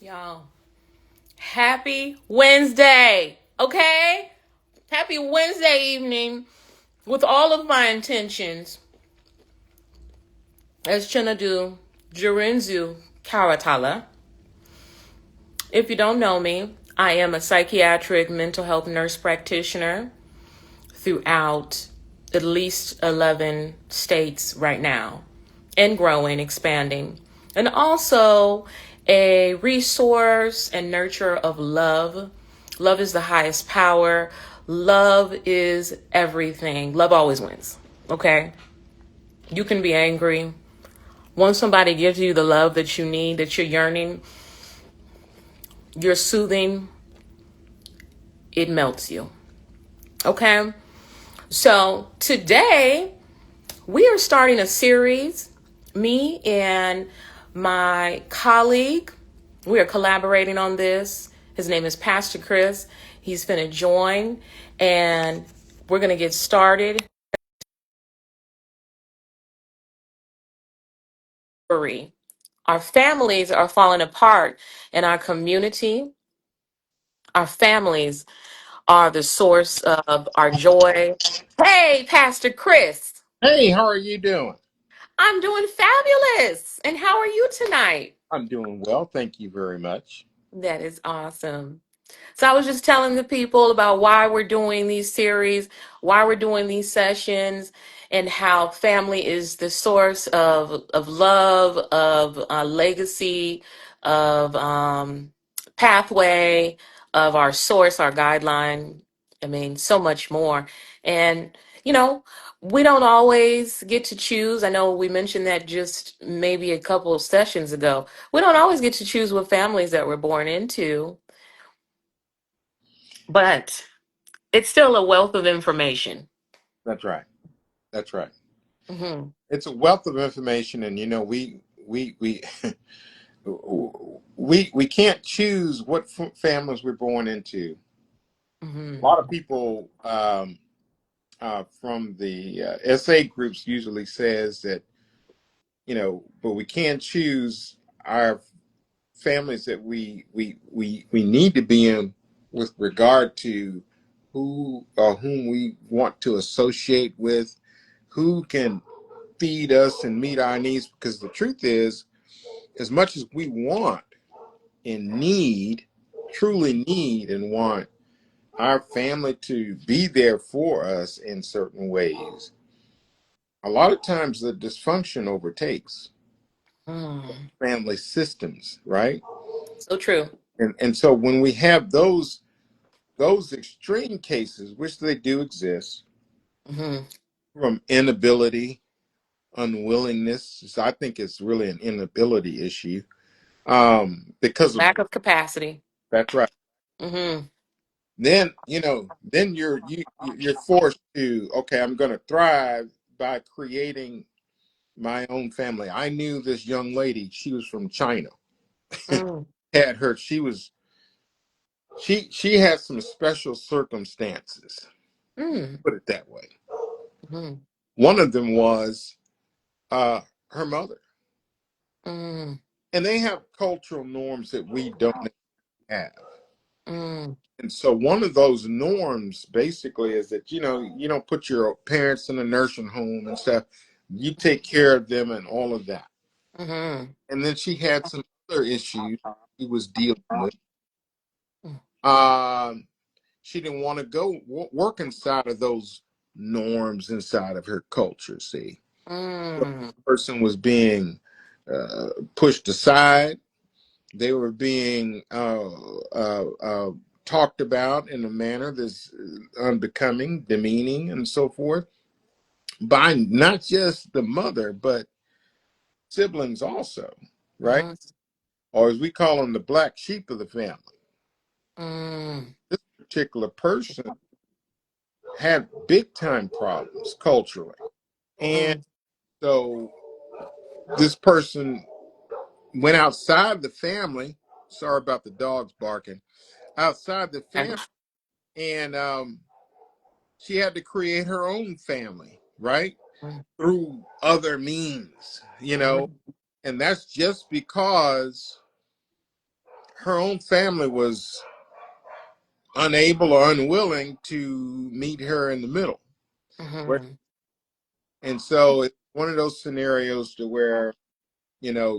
Y'all, happy Wednesday, okay? Happy Wednesday evening with all of my intentions as Chinadu Jurinzu Karatala. If you don't know me, I am a psychiatric mental health nurse practitioner throughout at least 11 states right now and growing, expanding. And also a resource and nurturer of love. Love is the highest power. Love is everything. Love always wins. Okay? You can be angry. Once somebody gives you the love that you need, that you're yearning, you're soothing, it melts you. Okay? So today we are starting a series. Me and my colleague, we are collaborating on this. His name is Pastor Chris. He's finna join and we're gonna get started. Our families are falling apart in our community. Our families are the source of our joy. Hey, Pastor Chris, Hey, how are you doing? I'm doing fabulous. And how are you tonight? I'm doing well, thank you very much. That is awesome. So I was just telling the people about why we're doing these series, why we're doing these sessions, and how family is the source of love, of legacy, of pathway, of our source, our guideline. I mean, so much more. And you know, we don't always get to choose. I know we mentioned that just maybe a couple of sessions ago. We don't always get to choose what families that we're born into, but it's still a wealth of information. That's right. That's right. Hmm. It's a wealth of information, and we we can't choose what families we're born into. A Hmm. lot of people from the SA groups usually says that but we can't choose our families that we need to be in with regard to who or whom we want to associate with, who can feed us and meet our needs. Because the truth is, as much as we want and need, truly need and want our family to be there for us in certain ways, a lot of times the dysfunction overtakes Mm. family systems, right? So true. And so when we have those extreme cases, which they do exist, Hmm. from inability, unwillingness, so I think it's really an inability issue. Because of Lack of capacity. that's right. Hmm. Then then you're forced to, okay, I'm going to thrive by creating my own family. I knew this young lady. She was from China. Mm. Had her. She had some special circumstances. Mm. Put it that way. Mm. One of them was uh, her mother, Mm. and they have cultural norms that we don't have. Mm. And so one of those norms basically is that you don't put your parents in a nursing home and stuff. You take care of them and all of that. Hmm. And then she had some other issues she was dealing with. Mm. Um, she didn't want to go work inside of those norms inside of her culture. See, the Mm. person was being pushed aside. They were being talked about in a manner that's unbecoming, demeaning, and so forth by not just the mother, but siblings also, right? Mm. Or as we call them, the black sheep of the family. Mm. This particular person had big time problems culturally. And Mm. so this person went outside the family. Sorry about the dogs barking. Outside the Okay. family, and she had to create her own family, right? Mm. Through other means, Mm. and that's just because her own family was unable or unwilling to meet her in the middle. Mm-hmm. And so it's one of those scenarios to where,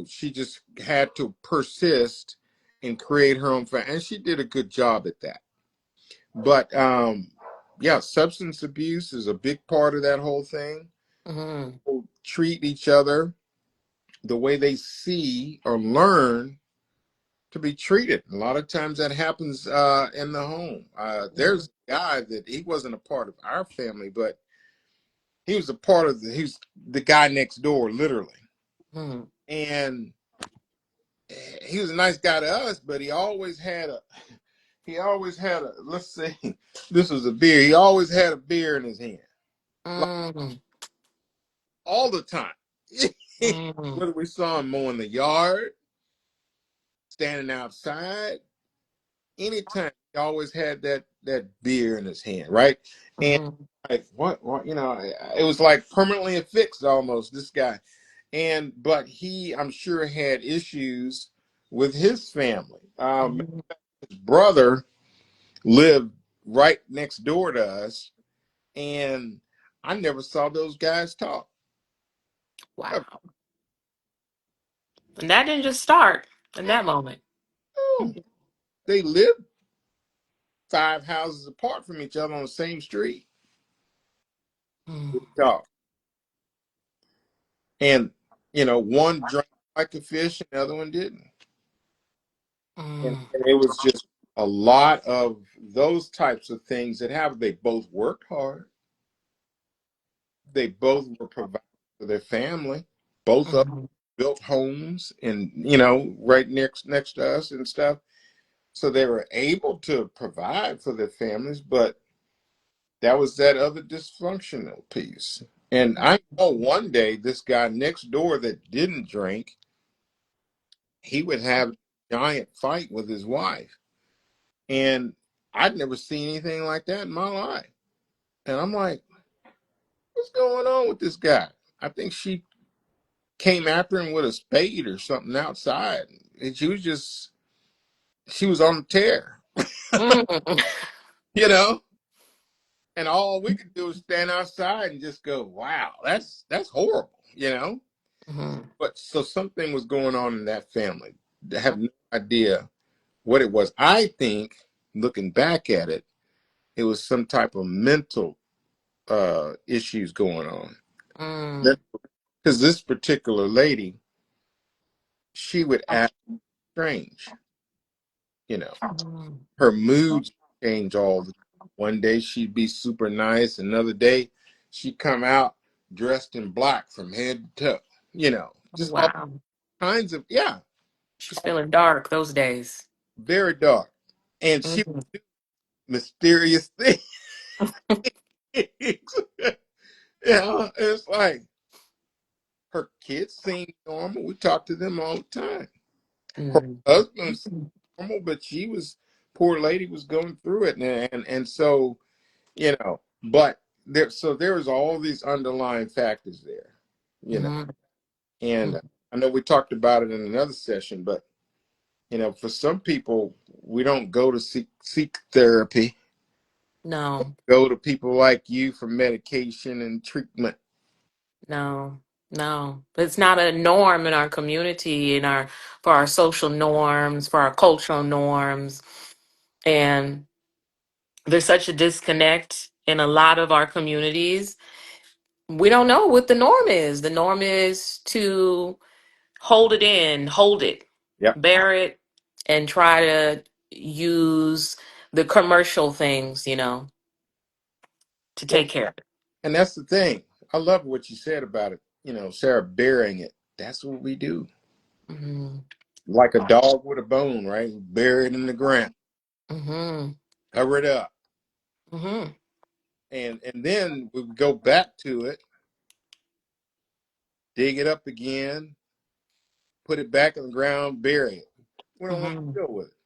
she just had to persist and create her own family. And she did a good job at that. But yeah, substance abuse is a big part of that whole thing. Mm-hmm. People treat each other the way they see or learn to be treated. A lot of times that happens in the home. There's a guy that he wasn't a part of our family, but he was a part of he's the guy next door, literally. Mm-hmm. And he was a nice guy to us, but he always had a, let's say this was a beer. He always had a beer in his hand. Like Mm-hmm. all the time. Mm-hmm. Whether we saw him mowing the yard, standing outside, anytime he always had that beer in his hand, right? And Mm-hmm. like what it was like permanently affixed almost, this guy. But he, I'm sure, had issues with his family. His brother lived right next door to us, and I never saw those guys talk. Ever. Wow. And that didn't just start in that moment. Oh, they lived 5 houses apart from each other on the same street. Mm-hmm. We talked. And one drank like a fish and the other one didn't. And it was just a lot of those types of things that happened. They both worked hard. They both were providing for their family. Both of them Mm-hmm. built homes and right next to us and stuff. So they were able to provide for their families, but that was that other dysfunctional piece. And I know one day this guy next door that didn't drink, he would have a giant fight with his wife. And I'd never seen anything like that in my life. And I'm like, what's going on with this guy? I think she came after him with a spade or something outside. And she was on the tear, Mm-hmm. you know? And all we could do was stand outside and just go, wow, that's horrible. Mm-hmm. But so something was going on in that family. I have no idea what it was. I think, looking back at it, it was some type of mental issues going on. Because this particular lady, she would act strange. You know, Mm-hmm. her moods change all the time. One day she'd be super nice. Another day she'd come out dressed in black from head to toe. Just all Wow. kinds of, yeah, She's feeling dark those days. very dark. And she Mm-hmm. mysterious things. It's like her kids seem normal. We talk to them all the time. Her husband seemed Mm-hmm. normal, but poor lady was going through it, and so but there was all these underlying factors there, you know, Mm-hmm. and I know we talked about it in another session, but for some people, we don't go to seek therapy. No, Go to people like you for medication and treatment. no, no. It's not a norm in our community, for our social norms, for our cultural norms. And there's such a disconnect in a lot of our communities. We don't know what the norm is. The norm is to hold it in, hold it, Yep. bear it, and try to use the commercial things, to Well, take care of it. and that's the thing. I love what you said about it. Sarah, burying it. That's what we do. Mm-hmm. Like a dog with a bone, right? Bury it in the ground, Mm-hmm. cover it up, Mm-hmm. and then we would go back to it, dig it up again, put it back in the ground, bury it. We don't want Mm-hmm. to deal with it.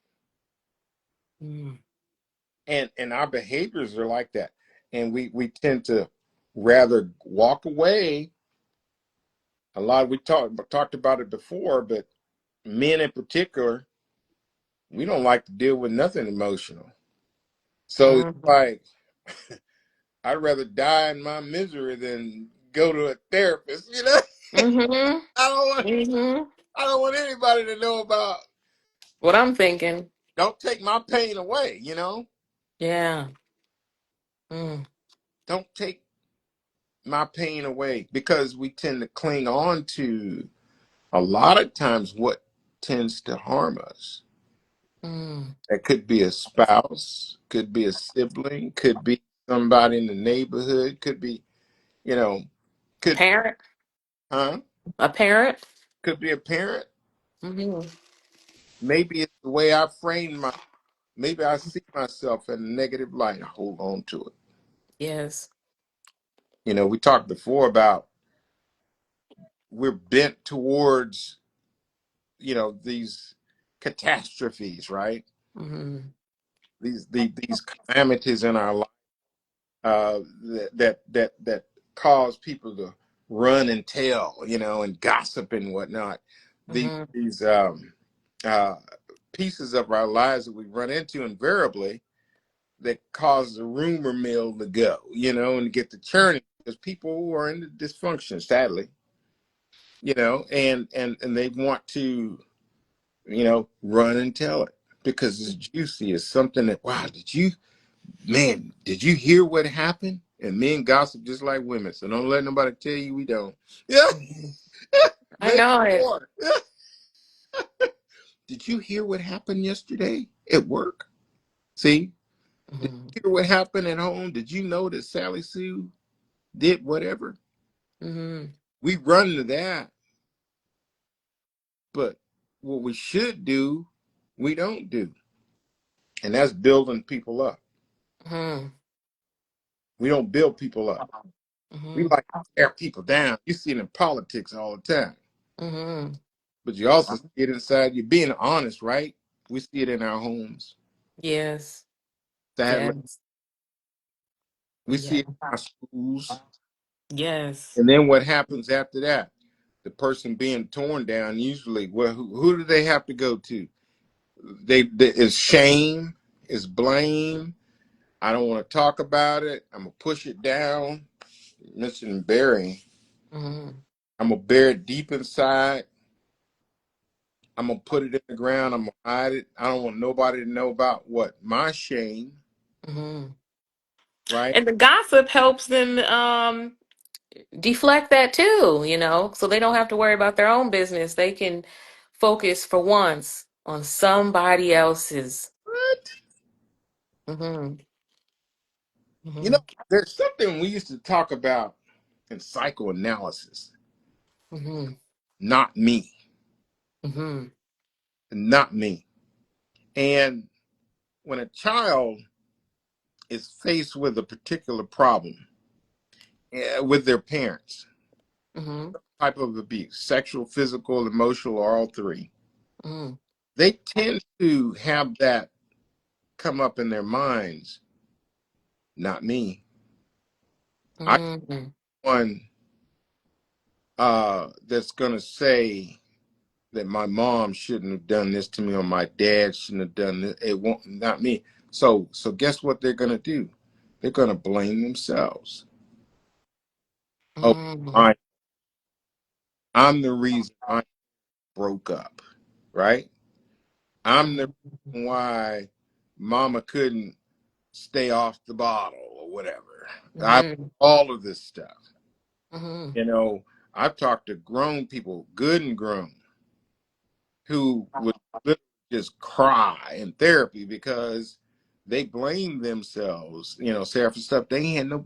Mm-hmm. And our behaviors are like that. And we tend to rather walk away. A lot we talked about it before, but men in particular, We don't like to deal with nothing emotional. So it's Mm-hmm. like I'd rather die in my misery than go to a therapist. You know, Mm-hmm. I don't want Mm-hmm. I don't want anybody to know about. What I'm thinking. Don't take my pain away. Yeah. Mm. Don't take my pain away because we tend to cling on to a lot of times what tends to harm us. Mm. That could be a spouse, could be a sibling, could be somebody in the neighborhood, could be, you know, could Parent. huh? A parent. Could be a parent. Mm-hmm. Maybe it's the way I frame my. Maybe I see myself in a negative light. I hold on to it. Yes. We talked before about we're bent towards, these catastrophes, right? Mm-hmm. These calamities in our life that cause people to run and tell, and gossip and whatnot. Mm-hmm. These uh, pieces of our lives that we run into invariably that cause the rumor mill to go, and get the churning because people who are in the dysfunction, sadly, and they want to, run and tell it because it's juicy. It's something that, wow, did you hear what happened? And men gossip just like women, so don't let nobody tell you we don't. Yeah, I maybe know it. more. Did you hear what happened yesterday at work? See, did Mm-hmm. you hear what happened at home? Did you know that Sally Sue did whatever? Mm-hmm. We run to that, but what we should do, we don't do, and that's building people up. Mm-hmm. We don't build people up. We Mm-hmm. like to tear people down. You see it in politics all the time. Mm-hmm. But you also see it inside you being honest, right? We see it in our homes. Yes. Sadly, Yes. we see Yeah. it in our schools. Yes. And then what happens after that? The person being torn down, usually, well, who do they have to go to? Is shame, is blame. I don't want to talk about it. I'm gonna push it down. Mention burying. Mm-hmm. I'm gonna bury it deep inside. I'm gonna put it in the ground. I'm gonna hide it. I don't want nobody to know about what my shame, Mm-hmm. right? And the gossip helps them deflect that too, so they don't have to worry about their own business. They can focus for once on somebody else's. What? Mm-hmm. You know, Mm-hmm. there's something we used to talk about in psychoanalysis. Mm-hmm. Not me, Mm-hmm. not me. And when a child is faced with a particular problem with their parents, Mm-hmm. type of abuse, sexual, physical, emotional, or all three, Mm-hmm. they tend to have that come up in their minds. Not me. I Mm-hmm. one that's gonna say that my mom shouldn't have done this to me or my dad shouldn't have done this. It won't, not me. So guess what they're gonna do? They're gonna blame themselves. Oh, Mm-hmm. I, I'm the reason I broke up, right? I'm the reason why mama couldn't stay off the bottle or whatever. I Mm-hmm. all of this stuff. Mm-hmm. You know, I've talked to grown people, good and grown, who would literally just cry in therapy because they blame themselves, Sarah, for stuff they had no.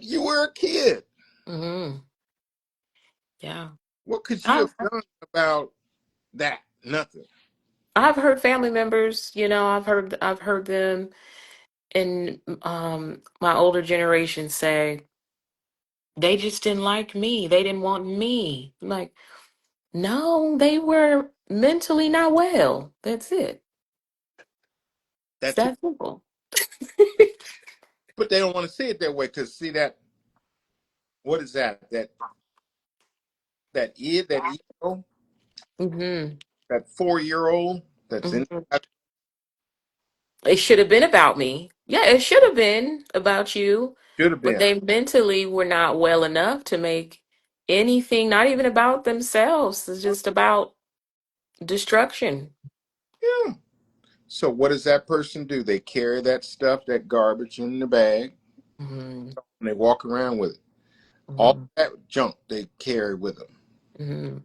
You were a kid. Mm-hmm. Yeah. What could you I've have done about that? Nothing. I've heard family members, I've heard them in my older generation say they just didn't like me. They didn't want me. I'm like, no, they were mentally not well. That's it. It's That too, that simple. but they don't want to see it that way because see that what is that? That ego, Mm-hmm. that 4-year old that's in Mhm. It should have been about me. Yeah, it should have been about you, should have but been. they mentally were not well enough to make anything, not even about themselves. It's just about destruction. Yeah. So what does that person do? They carry that stuff, that garbage in the bag, Hmm. and they walk around with it. All Hmm. that junk they carry with them, Hmm.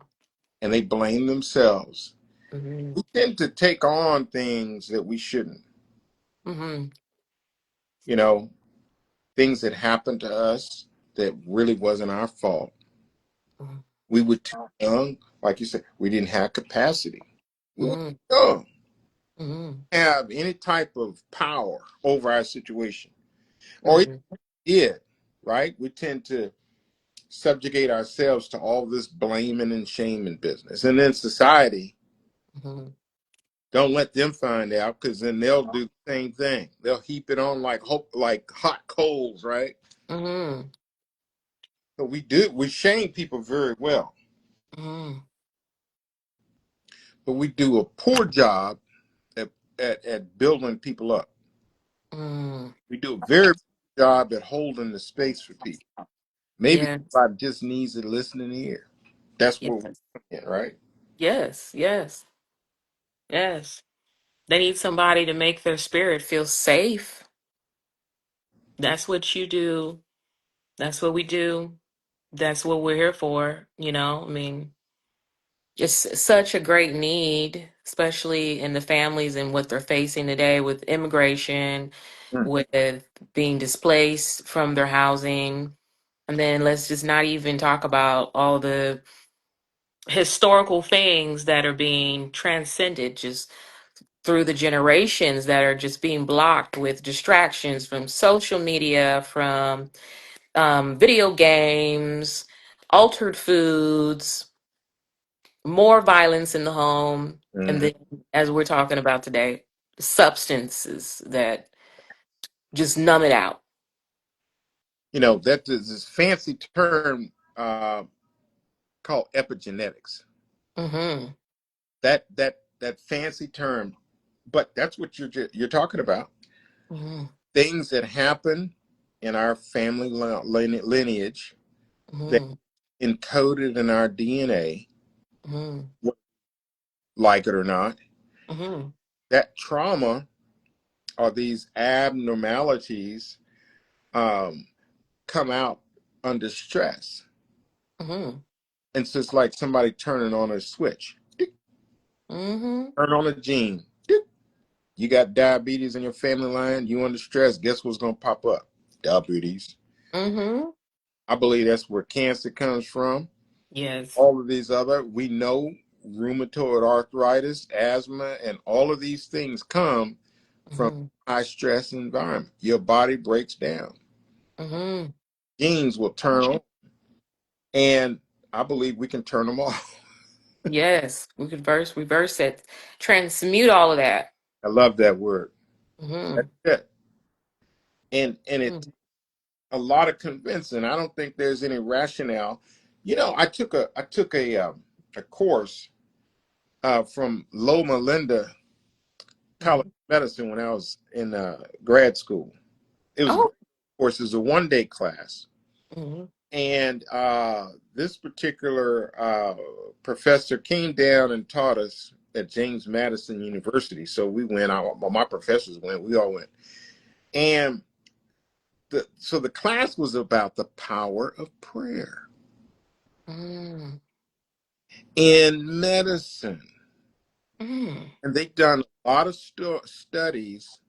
and they blame themselves. Hmm. We tend to take on things that we shouldn't. Hmm. You know, things that happened to us that really wasn't our fault. We were too young, like you said. We didn't have capacity. We were Hmm. too young Hmm. to have any type of power over our situation, or if Hmm. we did, right? We tend to subjugate ourselves to all this blaming and shaming business. And then society, Hmm. don't let them find out because then they'll do the same thing. They'll heap it on like like hot coals, right? Hmm. So we shame people very well, Hmm. but we do a poor job at, at building people up. Hmm. We do a very poor job at holding the space for people. Maybe Yes. somebody just needs a listening ear. That's what Yes. we're in, right? Yes. Yes. Yes. They need somebody to make their spirit feel safe. That's what you do. That's what we do. That's what we're here for. I mean, it's such a great need, especially in the families and what they're facing today with immigration, Mm. with being displaced from their housing. And then let's just not even talk about all the historical things that are being transcended just through the generations that are just being blocked with distractions from social media, from video games, altered foods, more violence in the home, and Mhm. then, as we're talking about today, substances that just numb it out. You know, that is this fancy term called epigenetics. Mm-hmm. That fancy term, but that's what you're talking about. Mm-hmm. Things that happen in our family lineage that Mm-hmm. encoded in our DNA, Mm-hmm. like it or not. Mm-hmm. That trauma or these abnormalities um, come out under stress. Mm-hmm. And so it's like somebody turning on a switch. Mm-hmm. Turn on a gene. You got diabetes in your family line, you under stress, guess what's going to pop up? Diabetes. Mm-hmm. I believe that's where cancer comes from. Yes. All of these other, we know rheumatoid arthritis, asthma, and all of these things come from Mm-hmm. high stress environment. Your body breaks down. Mm-hmm. Genes will turn on, and I believe we can turn them off. Yes. We could reverse it, transmute all of that. I love that word. That's Mm-hmm. it. And it a lot of convincing. I don't think there's any rationale. You know, I took a course from Loma Linda College Mm-hmm. of Medicine when I was in grad school. It was a Oh. great course. It was a 1 day class, Mm-hmm. and this particular professor came down and taught us at James Madison University. So we went. My professors went. We all went, and so the class was about the power of prayer Mm-hmm. in medicine. Mm-hmm. And they've done a lot of studies,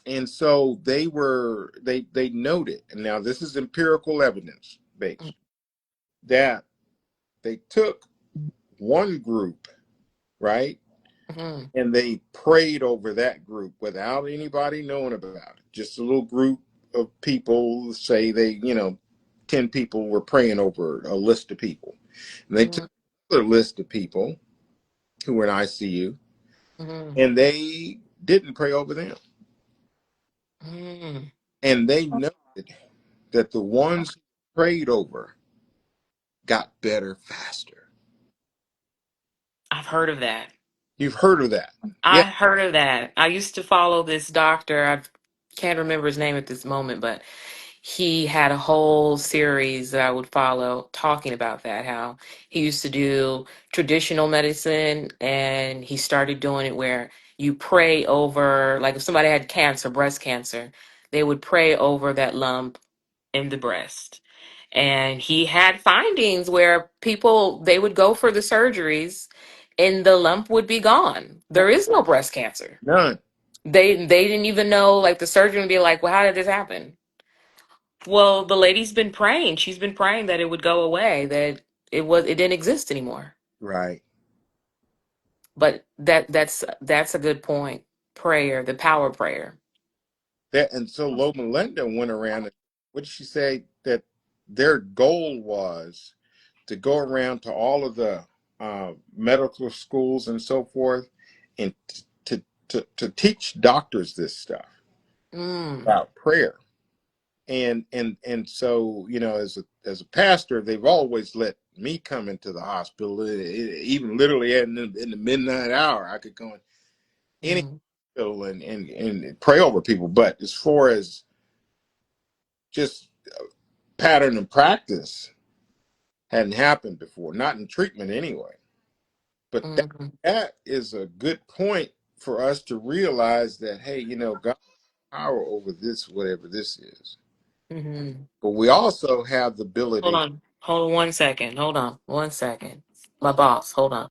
and so they noted, and now this is empirical evidence based, that they took one group, right, Mm-hmm. and they prayed over that group without anybody knowing about it. Just a little group of people, say they, 10 people were praying over a list of people. And they took another list of people who were in ICU, Mm-hmm. and they didn't pray over them. Mm-hmm. And they noted that the ones who prayed over got better faster. I've heard of that. You've heard of that? I Yeah. heard of that. I used to follow this doctor. I can't remember his name at this moment, but he had a whole series that I would follow talking about that, how he used to do traditional medicine and he started doing it where you pray over, like if somebody had cancer, breast cancer, they would pray over that lump in the breast. And he had findings where people they would go for the surgeries and the lump would be gone. There is no breast cancer. None. They didn't even know, like the surgeon would be like, "Well, how did this happen?" Well, the lady's been praying. She's been praying that it would go away, that it didn't exist anymore. Right. But that's a good point. Prayer, the power of prayer. That and so Loma Linda went around and what did she say that their goal was to go around to all of the medical schools and so forth and to teach doctors this stuff Mm, about prayer. And so as a pastor, they've always let me come into the hospital, even literally in the midnight hour. I could go in any mm, hospital and pray over people. But as far as just pattern and practice, hadn't happened before, not in treatment anyway. But mm, that is a good point for us to realize that, hey, God has power over this, whatever this is. mm. But we also have the Hold ability. on. Hold on 1 second. Hold on 1 second. My boss, hold on.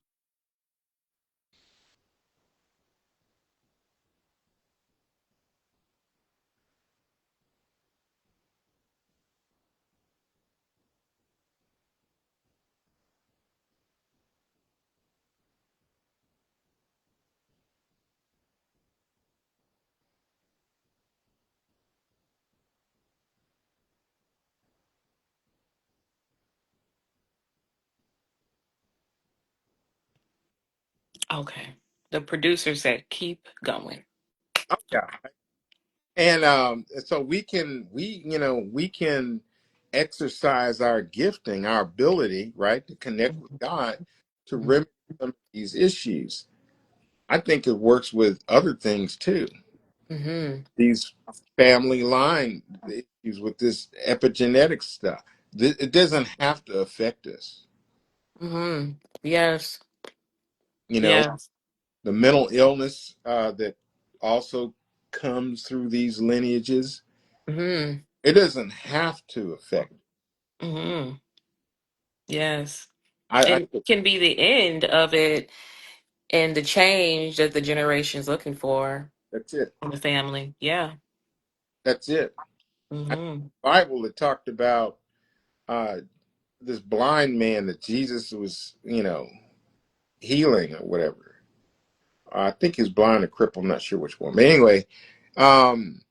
Okay. The producer said, keep going. Oh, yeah. And so we can exercise our gifting, our ability, right, to connect with God to Mm-hmm. remedy some of these issues. I think it works with other things too. Mm-hmm. These family line issues with this epigenetic stuff. It doesn't have to affect us. Mm-hmm. Yes. You know, Yes. the mental illness that also comes through these lineages. Mm-hmm. It doesn't have to affect. Mm-hmm. Yes. I And it can be the end of it and the change that the generation's looking for that's it. in the family. Yeah. That's it. Mm-hmm. The Bible it talked about uh, this blind man that Jesus was, healing or whatever. I think he was blind or crippled. I'm not sure which one. But anyway, um,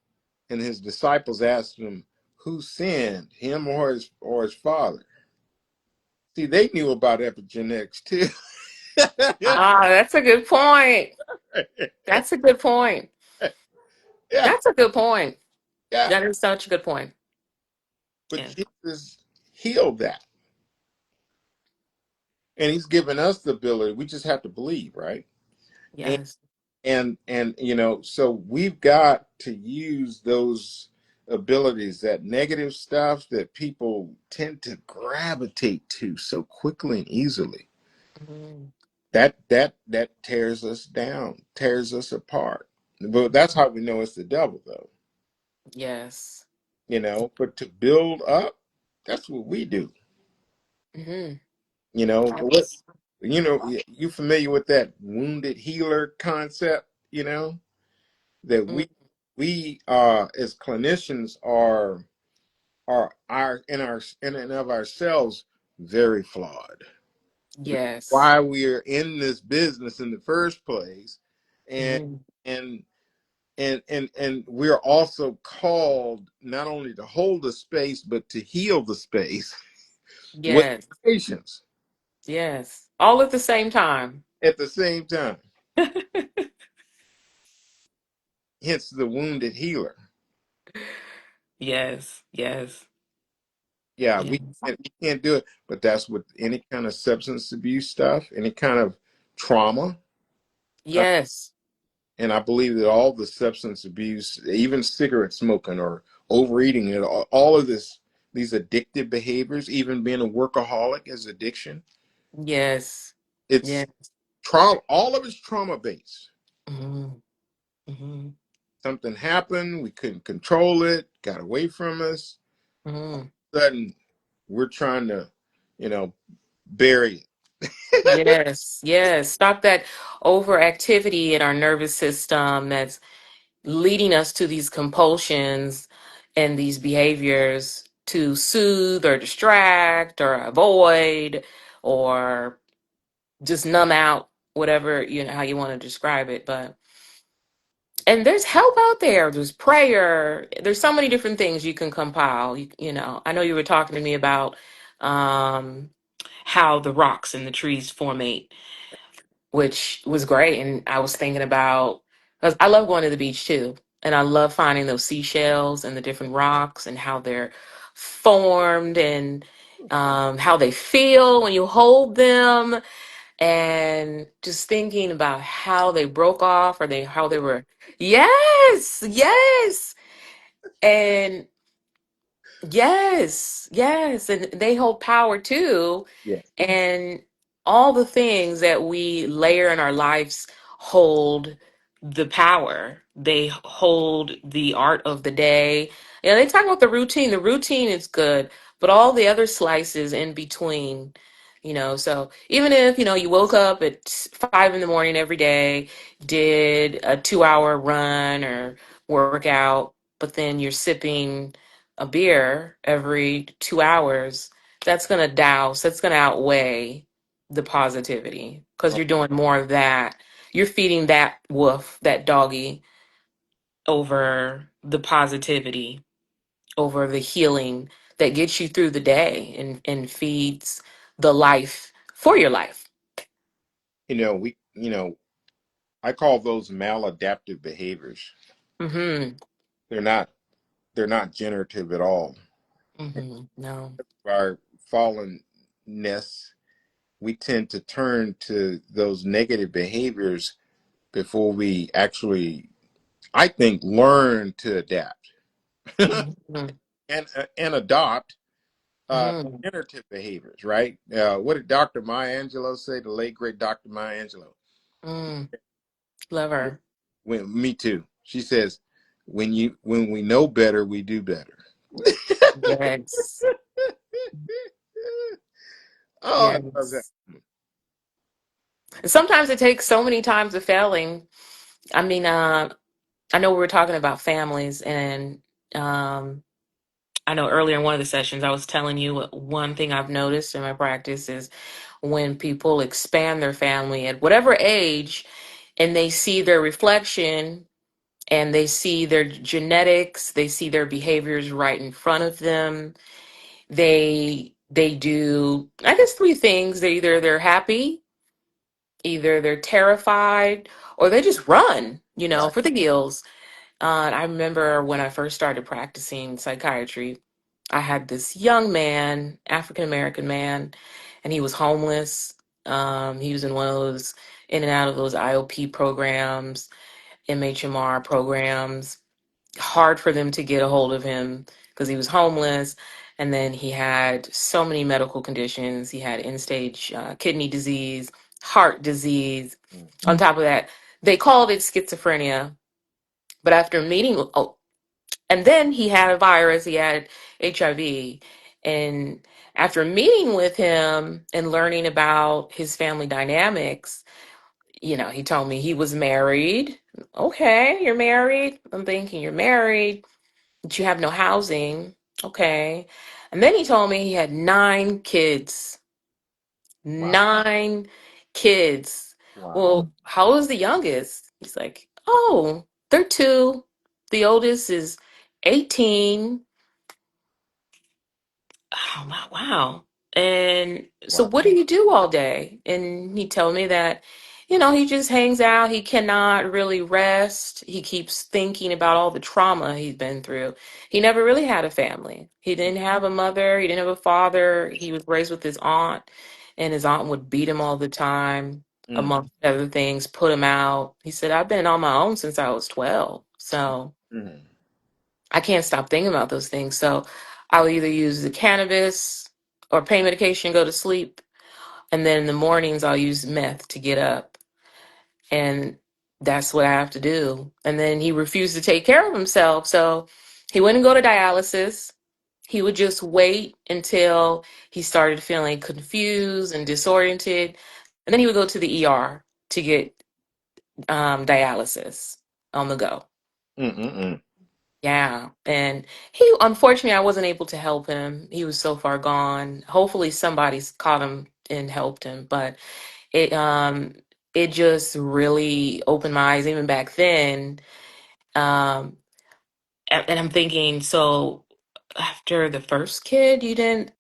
and his disciples asked him, "Who sinned, him or his father?" See, they knew about epigenetics too. Ah, that's a good point. That's a good point. Yeah, That's a good point. yeah. That is such a good point. But Yeah. Jesus healed that, and He's given us the ability. We just have to believe, right? And Yes. so we've got to use those abilities, that negative stuff that people tend to gravitate to so quickly and easily. Mm-hmm. That tears us down, tears us apart. But that's how we know it's the devil, though. Yes. But to build up, that's what we do. Mm-hmm. What you familiar with that wounded healer concept? That we as clinicians are our in and of ourselves very flawed. Yes. Why we are in this business in the first place, and Mm-hmm. and and we're also called not only to hold the space but to heal the space with Yes. patience Yes. All at the same time. at the same time. Hence the wounded healer. Yes. Yes. Yeah, we Yes. can't, we can't do it, but that's with any kind of substance abuse stuff, any kind of trauma. Yes. And I believe that all the substance abuse, even cigarette smoking or overeating, and all of these addictive behaviors, even being a workaholic is addiction. Yes. It's Yes. trauma. All of it's trauma based. Hmm. Hmm. Something happened, we couldn't control it, got away from us. Hmm. Sudden, we're trying to, you know, bury it. Yes. Yes. Stop that overactivity in our nervous system that's leading us to these compulsions and these behaviors to soothe or distract or avoid or just numb out, whatever, how you want to describe it. But and there's help out there. There's prayer. There's so many different things you can compile. I know you were talking to me about um, how the rocks and the trees formate, which was great. And I was thinking about, because I love going to the beach too. And I love finding those seashells and the different rocks and how they're formed and how they feel when you hold them, and just thinking about how they broke off or how they were. Yes, yes. And yes, yes, and they hold power too. Yes. And all the things that we layer in our lives hold the power. They hold the art of the day. They talk about the routine. The routine is good, but all the other slices in between, so even if, you woke up at 5 in the morning every day, did a 2 hour run or workout, but then you're sipping a beer every 2 hours, that's gonna outweigh the positivity because Oh, you're doing more of that. You're feeding that wolf, that doggy, over the positivity, over the healing that gets you through the day and feeds the life for your life. I call those maladaptive behaviors. Mm-hmm. They're not they're not generative at all. Mm-hmm. No. Our fallenness, we tend to turn to those negative behaviors before we actually, I think, learn to adapt Mm-hmm. and adopt Mm-hmm. generative behaviors. Right? What did Dr. Maya Angelou say? The late great Dr. Maya Angelou. Mm. Love her. When me too. She says, when we know better, we do better. Yes. Oh, I love that. Yes. And sometimes it takes so many times of failing. I mean, I know we were talking about families, and um, I know earlier in one of the sessions I was telling you one thing I've noticed in my practice is when people expand their family at whatever age and they see their reflection and they see their genetics, they see their behaviors right in front of them. They do, I guess, three things. They're happy, either they're terrified, or they just run, Right. for the hills. I remember when I first started practicing psychiatry, I had this young man, African American man, and he was homeless. He was in one of those, in and out of those IOP programs, MHMR programs. Hard for them to get a hold of him because he was homeless. And then he had so many medical conditions. He had end stage kidney disease, heart disease. On top of that, they called it schizophrenia. But after meeting, and then he had a virus, he had HIV. And after meeting with him and learning about his family dynamics, he told me he was married. Okay, you're married. I'm thinking you're married, but you have no housing. Okay. And then he told me he had 9 kids. Wow. 9 kids. Wow. Well, how old is the youngest? He's like, oh, they're two. The oldest is 18. Oh, wow, wow. And so Wow. what do you do all day? And he told me that, he just hangs out. He cannot really rest. He keeps thinking about all the trauma he's been through. He never really had a family. He didn't have a mother. He didn't have a father. He was raised with his aunt, and his aunt would beat him all the time. Mm, amongst other things, put him out. He said, I've been on my own since I was 12. So mm, I can't stop thinking about those things. So I'll either use the cannabis or pain medication, go to sleep. And then in the mornings, I'll use meth to get up. And that's what I have to do. And then he refused to take care of himself. So he wouldn't go to dialysis. He would just wait until he started feeling confused and disoriented. And then he would go to the ER to get dialysis on the go. mm, mm, mm. Yeah. And he, unfortunately, I wasn't able to help him. He was so far gone. Hopefully somebody's caught him and helped him. But it it just really opened my eyes even back then. Um and I'm thinking, so after the first kid, you didn't,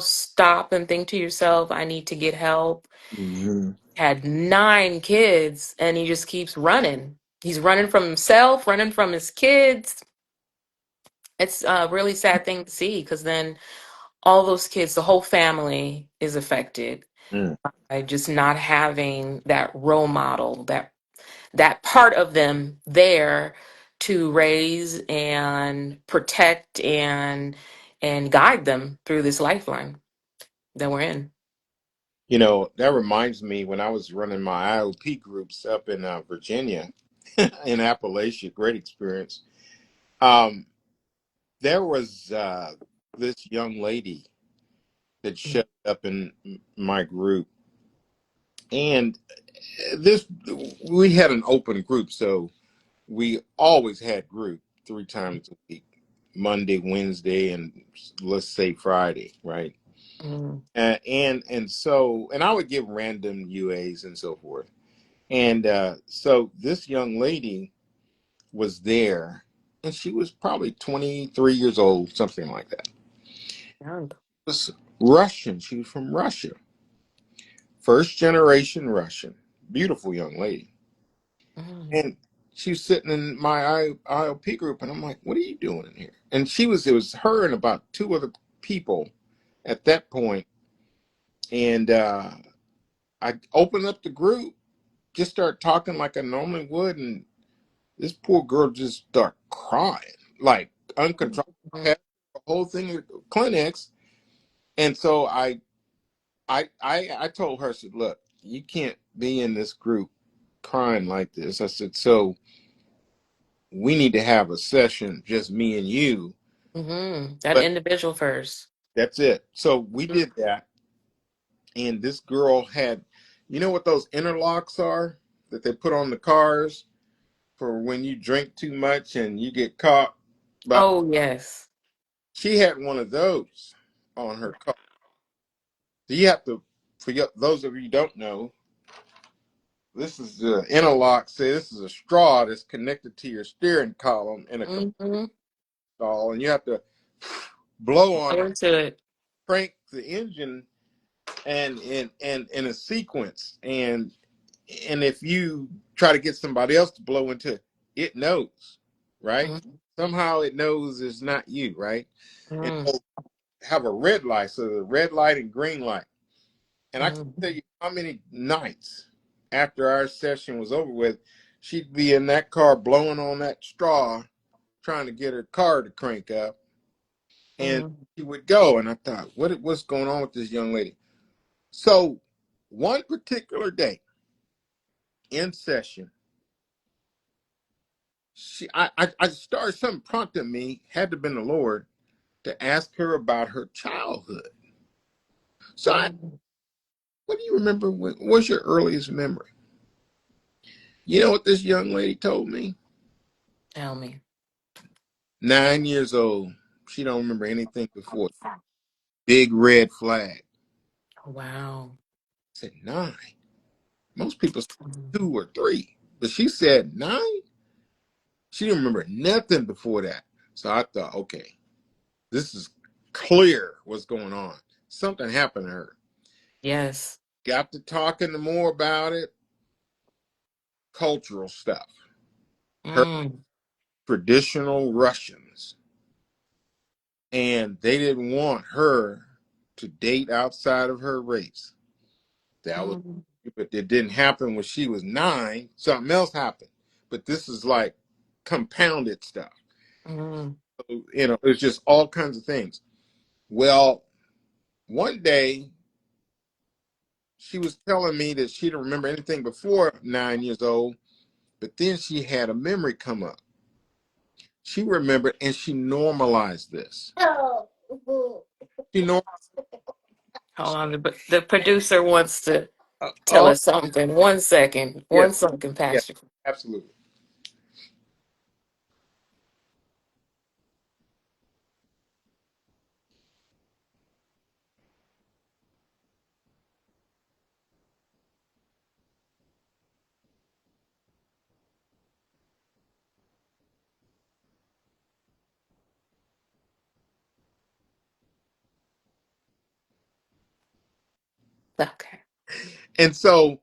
stop and think to yourself, I need to get help. Mhm. Had 9 kids and he just keeps running. He's running from himself, running from his kids. It's a really sad thing to see because then all those kids, the whole family is affected Mm. by just not having that role model, that part of them there to raise and protect and guide them through this lifeline that we're in. You know, that reminds me when I was running my IOP groups up in Virginia, in Appalachia, great experience. Um, there was this young lady that showed up in my group, and this we had an open group, so we always had group 3 times a week, Monday, Wednesday, and let's say Friday, right? Mm, And so, and I would give random UAs and so forth. And so this young lady was there, and she was probably 23 years old, something like that. young. Was Russian. She was from Russia, first generation Russian. Beautiful young lady. Mm, And she was sitting in my IOP group, and I'm like, "What are you doing in here?" And it was her and about 2 other people at that point. And I opened up the group, just start talking like I normally would, and this poor girl just start crying, like uncontrollable. I mm, had the whole thing at Kleenex, and so I told her, I said, "Look, you can't be in this group crying like this." I said, "So we need to have a session, just me and you." that But individual first. that's it. So we Mm. did that, and this girl had, you know what those interlocks are that they put on the cars for when you drink too much and you get caught. But Oh, yes. she had one of those on her car. So you have to, those of you who don't know, this is the interlock. Say this is a straw that's connected to your steering column in a Mm-hmm. stall, and you have to blow on Go it, into it. crank the engine, and in a sequence. And if you try to get somebody else to blow into it, it knows, right? Mm, Somehow it knows it's not you, right? And mm, so have a red light, so the red light and green light. And I can mm, tell you how many nights after our session was over with, she'd be in that car blowing on that straw, trying to get her car to crank up, and mm, she would go. And I thought, what's going on with this young lady? So one particular day in session, I started, something prompted me, had to have been the Lord, to ask her about her childhood. So mm. what do you remember? What's your earliest memory? You know what this young lady told me? Tell me. 9 years old. She don't remember anything before. Big red flag. Wow. I said 9. Most people say Mm. 2 or 3, but she said 9. She didn't remember nothing before that. So I thought, okay, this is clear what's going on. Something happened to her. Yes. Got to talking more about it. Cultural stuff. Her Mm, traditional Russians, and they didn't want her to date outside of her race. That was, Mm, but it didn't happen when she was 9. Something else happened. But this is like compounded stuff. mm, You know, it's just all kinds of things. Well, one day she was telling me that she didn't remember anything before 9 years old, but then she had a memory come up. She remembered and she normalized this. She norm hold on. The producer wants to tell oh us something. 1 second. yeah, 1 second, yeah, Pastor. absolutely. Okay. And so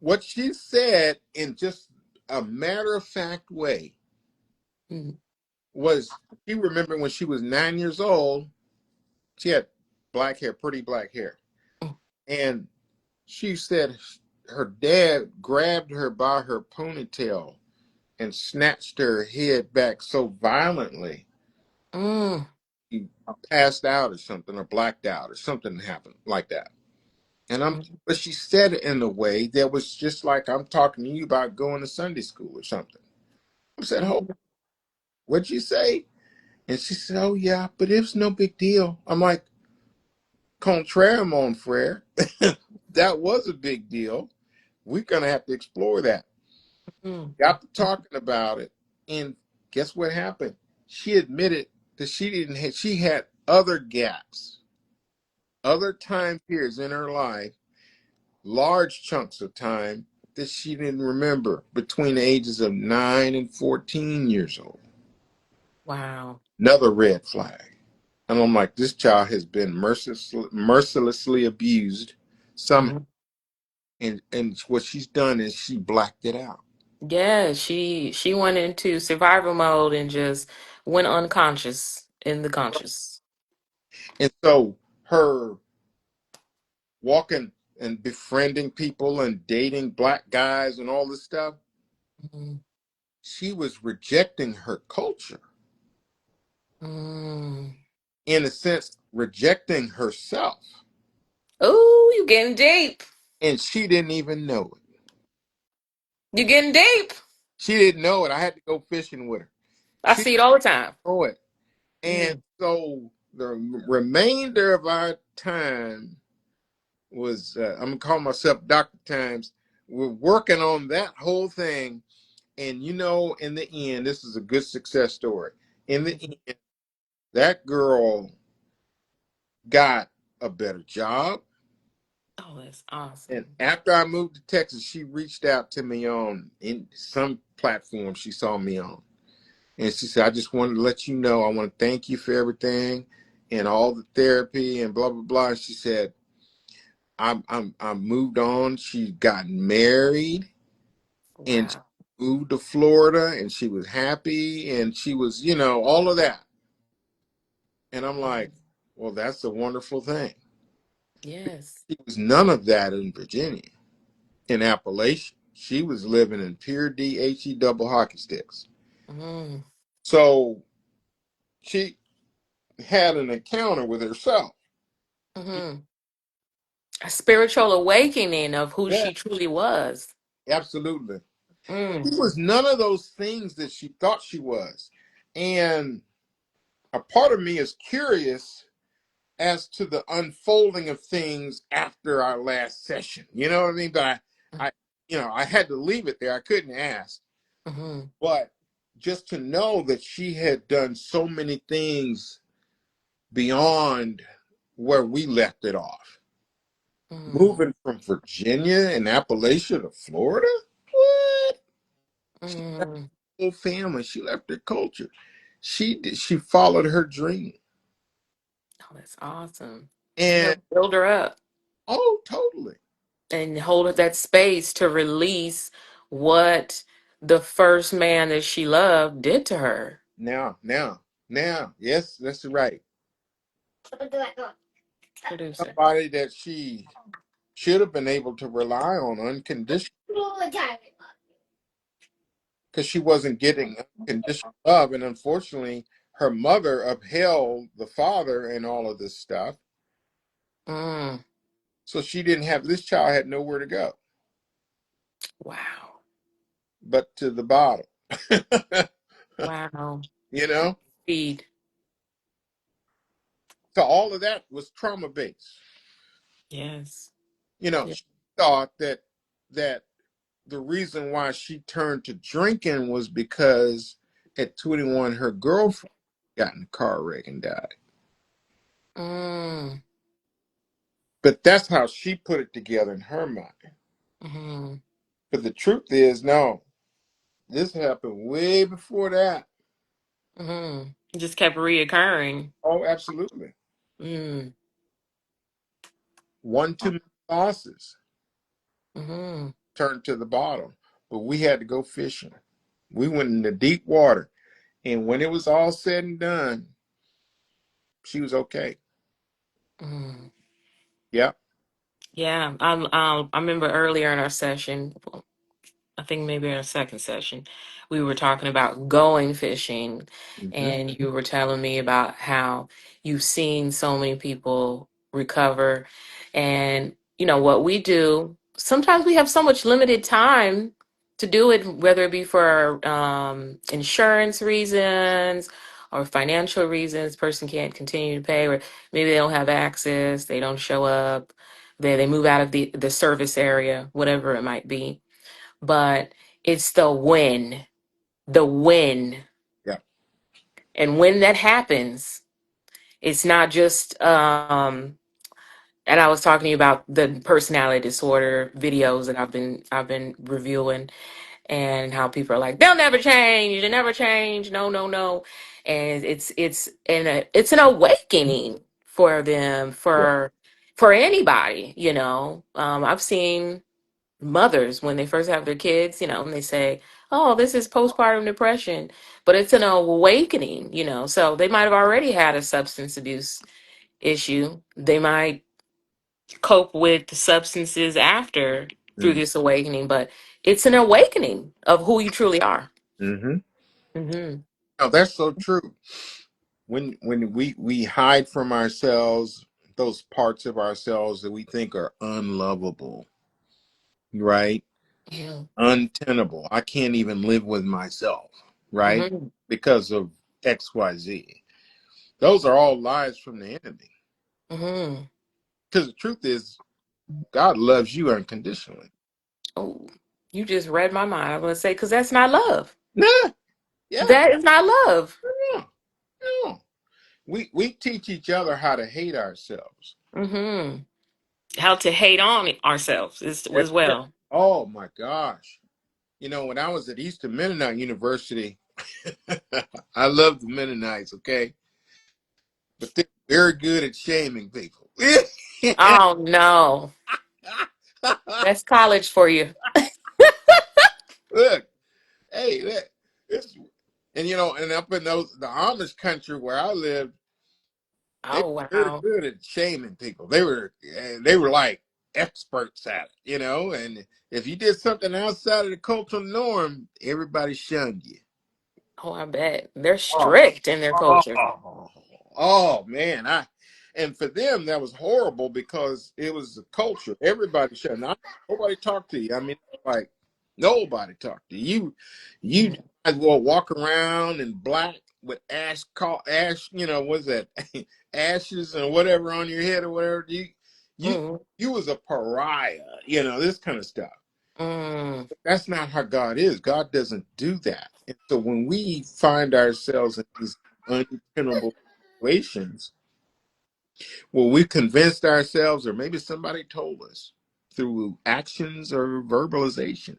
what she said in just a matter of fact way Mm, was she remembered when she was 9 years old, she had black hair, pretty black hair. mm, And she said her dad grabbed her by her ponytail and snatched her head back so violently mm, she passed out or something, or blacked out or something happened like that. And mm, but she said it in a way that was just like I'm talking to you about going to Sunday school or something. I said, "Oh, mm, what'd you say?" And she said, "Oh yeah, but it's no big deal." I'm like, "Contraire, mon frere, that was a big deal. We're gonna have to explore that." mm. Got to talking about it, and guess what happened? She admitted that she didn't have, she had other gaps, other time periods in her life, large chunks of time that she didn't remember between the ages of 9 and 14 years old. Wow. Another red flag. And I'm like, this child has been mercilessly abused somehow. Mhm. And what she's done is she blacked it out. Yeah, she went into survival mode and just went unconscious in the conscious. And so her walking and befriending people and dating black guys and all this stuff, Mm, she was rejecting her culture. mm. In a sense, rejecting herself. Oh, you getting deep. And she didn't even know it. You getting deep. She didn't know it. I had to go fishing with her. I She see it all the time. didn't know it. And Mm, so the remainder of our time was, I'm going to call myself Dr. Times. We're working on that whole thing. And you know, in the end, this is a good success story. In the mhm. end, that girl got a better job. Oh, that's And awesome. after I moved to Texas, she reached out to me on in some platform she saw me on. And she said, I just wanted to let you know, I want to thank you for everything and all the therapy and blah blah blah. And she said, I'm moved on. She got married and she Wow. moved to Florida and she was happy and she was, you know, all of that. And I'm Mhm. like, well, that's a wonderful thing. Yes. She was none of that in Virginia, in Appalachia. She was living in pure DHE double hockey sticks. Mm, So she had an encounter with herself. hmm. A spiritual awakening of who Yeah, she truly was. absolutely. Mm, She was none of those things that she thought she was. And a part of me is curious as to the unfolding of things after our last session. You know what I mean? But I had to leave it there. I couldn't ask. mm-hmm, But just to know that she had done so many things beyond where we left it off. mm, Moving from Virginia and Appalachia to Florida? What? She left mm. her whole family. She left her culture. She followed her dream. Oh, that's awesome. You And help build her up oh, totally. and hold her that space to release what the first man that she loved did to her. Now, yes, that's right. Producer. Somebody that she should have been able to rely on unconditional, because she wasn't getting unconditional love. And unfortunately, her mother upheld the father and all of this stuff. Mm. So she didn't have, this child had nowhere to go Wow. but to the bottom. Wow. You know? Feed. So all of that was trauma based. Yes. You know, Yeah. she thought that the reason why she turned to drinking was because at 21 her girlfriend got in a car wreck and died. Mm. But that's how she put it together in her mind. Mm-hmm. But the truth is, no, this happened way before that. Mm-hmm. It just kept reoccurring. Oh, absolutely. Mm. One too many losses Mm-hmm. turned to the bottom. But we had to go fishing. We went into deep water. And when it was all said and done, she was okay. Mm. Yep. Yeah. I remember earlier in our session, I think maybe in our second session, we were talking about going fishing, Hmm. and you were telling me about how you've seen so many people recover. And, what we do, sometimes we have so much limited time to do it, whether it be for insurance reasons or financial reasons, person can't continue to pay, or maybe they don't have access, they don't show up, they move out of the service area, whatever it might be, but it's the win. Yeah. And when that happens, it's not just, and I was talking to you about the personality disorder videos that I've been reviewing, and how people are like, they'll never change, they never change, no, no, no. And it's an awakening for them, Yeah. for anybody, I've seen mothers when they first have their kids, and they say, "Oh, this is postpartum depression," but it's an awakening, So they might have already had a substance abuse issue. They might cope with the substances after through this awakening, but it's an awakening of who you truly are. Mm-hmm. Hmm. No, that's so true. When we hide from ourselves those parts of ourselves that we think are unlovable, right? Yeah. Untenable. I can't even live with myself, right? Hmm. Because of XYZ. Those are all lies from the enemy. Hmm. Because the truth is, God loves you unconditionally. Oh, you just read my mind. I'm gonna say, because that's not love. Nah, yeah, That is not love. no, no. We teach each other how to hate ourselves. Hmm. How to hate on ourselves Yeah. as well. Oh my gosh. You know, when I was at Eastern Mennonite University, I love the Mennonites, okay? But they're very good at shaming people. Oh no, that's college for you. Look, hey, look, this, and and up in the Amish country where I lived, they Oh were very wow. good at shaming people. They were like experts at it. And if you did something outside of the cultural norm, everybody shunned you. Oh, I bet they're Oh, strict in their culture. oh man, and for them that was horrible because it was the culture. Everybody shunned. Nobody talked to you. I mean, like nobody talked to you. You Mhm. might as well walk around in black with ash. What's that? Ashes and whatever on your head or whatever. You Mm, you was a pariah. This kind of stuff. mm, That's not how God is. God doesn't do that. And so when we find ourselves in these untenable situations, well, we convinced ourselves, or maybe somebody told us through actions or verbalization,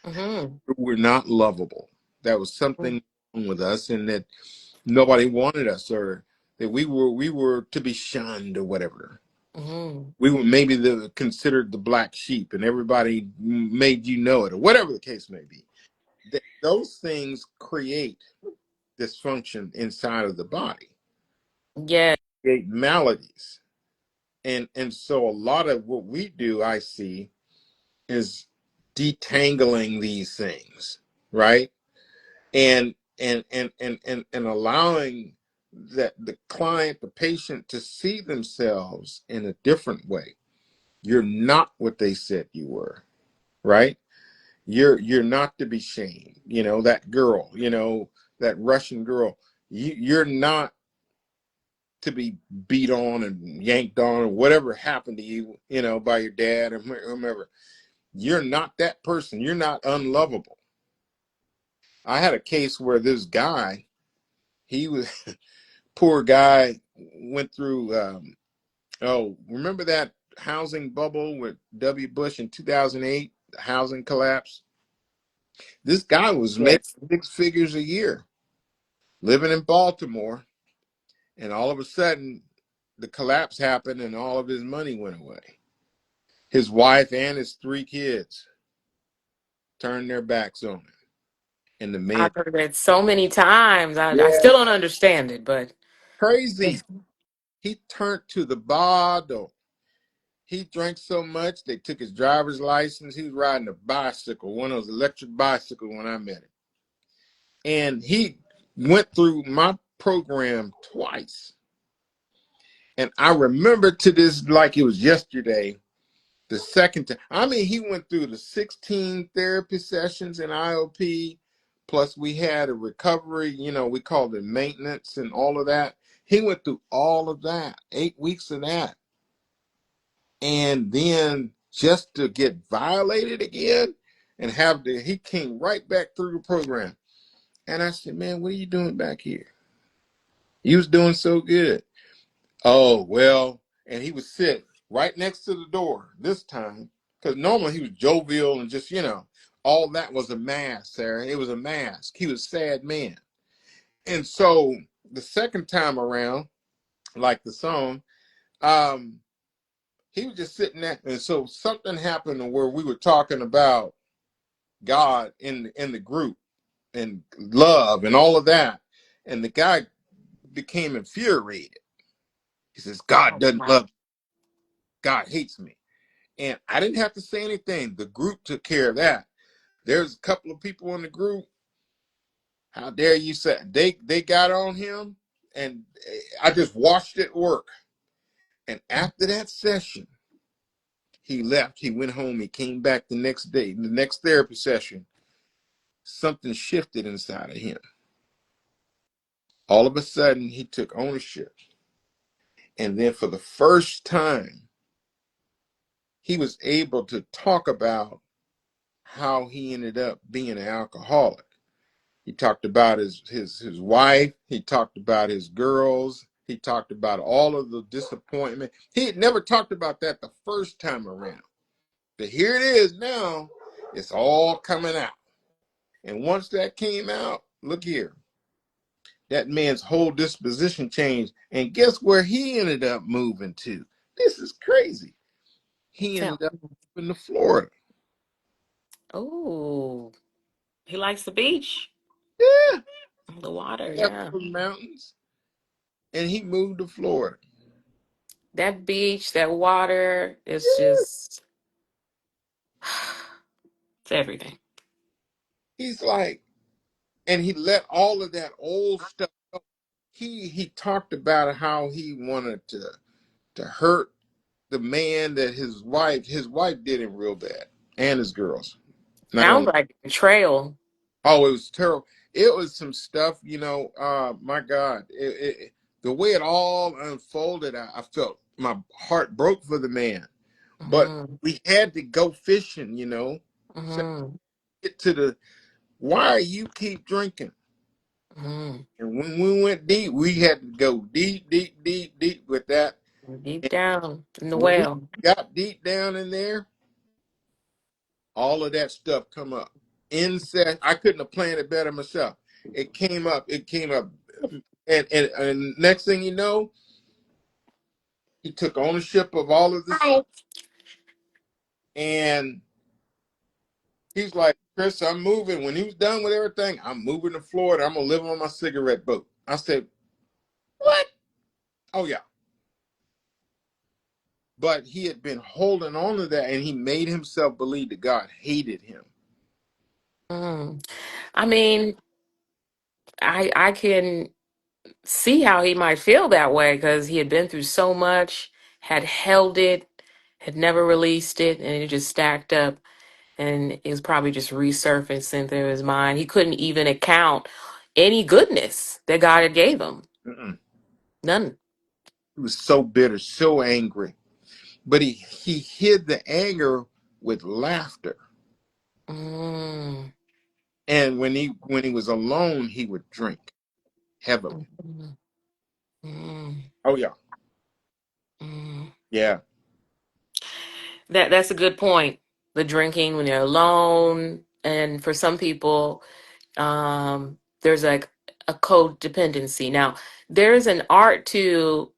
mhm, we're not lovable. That was something wrong with us, and that nobody wanted us, or that we were to be shunned, or whatever. mhm, We were maybe considered the black sheep, and everybody made you know it, or whatever the case may be. Those things create dysfunction inside of the body, yeah. create maladies. And so a lot of what we do, I see, is detangling these things, right? And allowing that the client, the patient, to see themselves in a different way. You're not what they said you were, right? You're not to be shamed. You know, that girl, you know, that Russian girl, you're not to be beat on and yanked on or whatever happened to you, you know, by your dad or whomever. You're not that person. You're not unlovable. I had a case where this guy, he was poor guy, went through remember that housing bubble with W. Bush in 2008, the housing collapse? This guy was making Yes. 6 figures a year, living in Baltimore, and all of a sudden the collapse happened and all of his money went away. His wife and his 3 kids turned their backs on him. And the man, I've heard that so many times. I yeah, still don't understand it, but crazy. He turned to the bottle. He drank so much, they took his driver's license. He was riding a bicycle, one of those electric bicycles when I met him. And he went through my program twice. And I remember to this like it was yesterday, the second time. I mean, he went through the 16 therapy sessions in IOP, plus we had a recovery, you know, we called it maintenance and all of that. He went through all of that, 8 weeks of that. And then just to get violated again and he came right back through the program. And I said, man, what are you doing back here? You was doing so good. Oh, well, and he would sit right next to the door this time, because normally he was jovial and just, you know, all that was a mask, Sarah. It was a mask. He was a sad man. And so the second time around, like the song, um, he was just sitting there. And so something happened where we were talking about God in the group and love and all of that. And the guy became infuriated. He says, God oh, doesn't wow. love me. God hates me. And I didn't have to say anything. The group took care of that. There's a couple of people in the group. How dare you say they got on him, and I just watched it work. And after that session, he left. He went home. He came back the next day, the next therapy session. Something shifted inside of him. All of a sudden, he took ownership. And then for the first time, he was able to talk about how he ended up being an alcoholic. He talked about his wife. He talked about his girls. He talked about all of the disappointment. He had never talked about that the first time around. But here it is now. It's all coming out. And once that came out, look here. That man's whole disposition changed. And guess where he ended up moving to? This is crazy. He Tell. ended up moving to Florida. Oh, he likes the beach, Yeah, the water. left Yeah, the mountains and he moved to Florida. that beach, that water is just it's everything. He's like, and he let all of that old stuff go. He talked about how he wanted to hurt the man that his wife did him real bad, and his girls. Not Sounds only, like betrayal. oh, it was terrible. It was some stuff, my God, the way it all unfolded, I felt my heart broke for the man. But Hmm. we had to go fishing, so Hmm. get to the why you keep drinking. Hmm. And when we went deep, we had to go deep, deep, deep, deep with that. Deep And down in the when we well. got deep down in there, all of that stuff come up. Incest. I couldn't have planned it better myself. It came up. It came up. And next thing you know, he took ownership of all of this. Hi. And he's like, Chris, I'm moving. When he was done with everything, I'm moving to Florida. I'm going to live on my cigarette boat. I said, what? Oh, yeah. but he had been holding on to that, and he made himself believe that God hated him. Mm. I mean, I can see how he might feel that way because he had been through so much, had held it, had never released it, and it just stacked up, and it was probably just resurfacing through his mind. He couldn't even account any goodness that God had gave him. Mm-mm. None. He was so bitter, so angry, but he hid the anger with laughter. Mm. And when he was alone, he would drink heavily. Mm. Mm. Oh yeah, Mm. yeah, That's a good point. The drinking when you're alone, and for some people, there's like a codependency. Now, there's an art to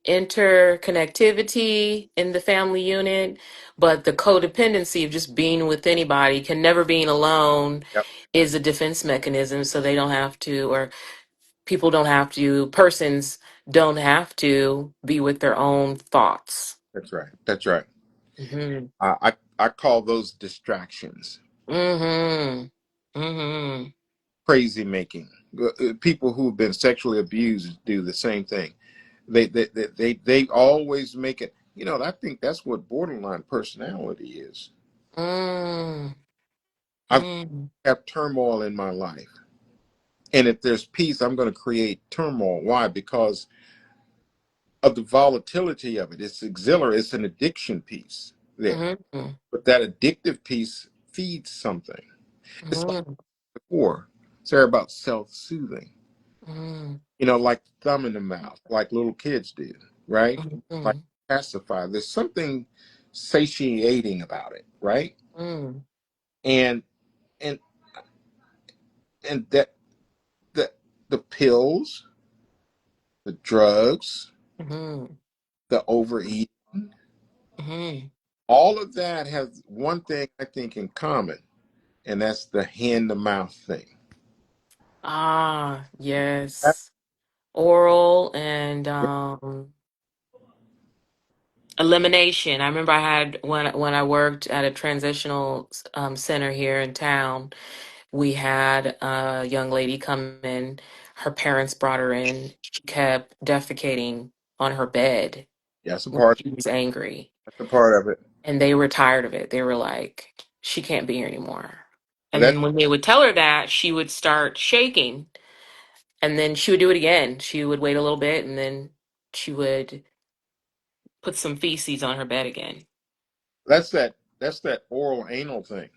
interconnectivity in the family unit, but the codependency of just being with anybody can never being alone yep. is a defense mechanism, so they don't have to, or people don't have to, persons don't have to be with their own thoughts. That's right. That's right. Mm-hmm. I call those distractions, Mm-hmm. Mm-hmm. crazy making. People who've been sexually abused do the same thing. They always make it. You know, I think that's what borderline personality is. Mm. I Mm. have turmoil in my life, and if there's peace, I'm going to create turmoil. Why? Because of the volatility of it. It's auxiliary. It's an addiction piece there, Mm-hmm. but that addictive piece feeds something. It's like Mm-hmm. before, Sarah, about self-soothing. Mm-hmm. You know, like the thumb in the mouth, like little kids do, right? Like Mm-hmm. pacify. There's something satiating about it, right? Mm-hmm. And and and that the the pills, the drugs, Mm-hmm. the overeating, Mm-hmm. all of that has one thing I think in common, and that's the hand to mouth thing. Ah, yes. Oral and elimination. I remember I had when I worked at a transitional center here in town, we had a young lady come in. Her parents brought her in. She kept defecating on her bed That's a when part. she was angry. That's a part of it. And they were tired of it. They were like, she can't be here anymore. And And that's then when they would tell her that, she would start shaking. And then she would do it again. She would wait a little bit and then she would put some feces on her bed again. that's that oral anal thing.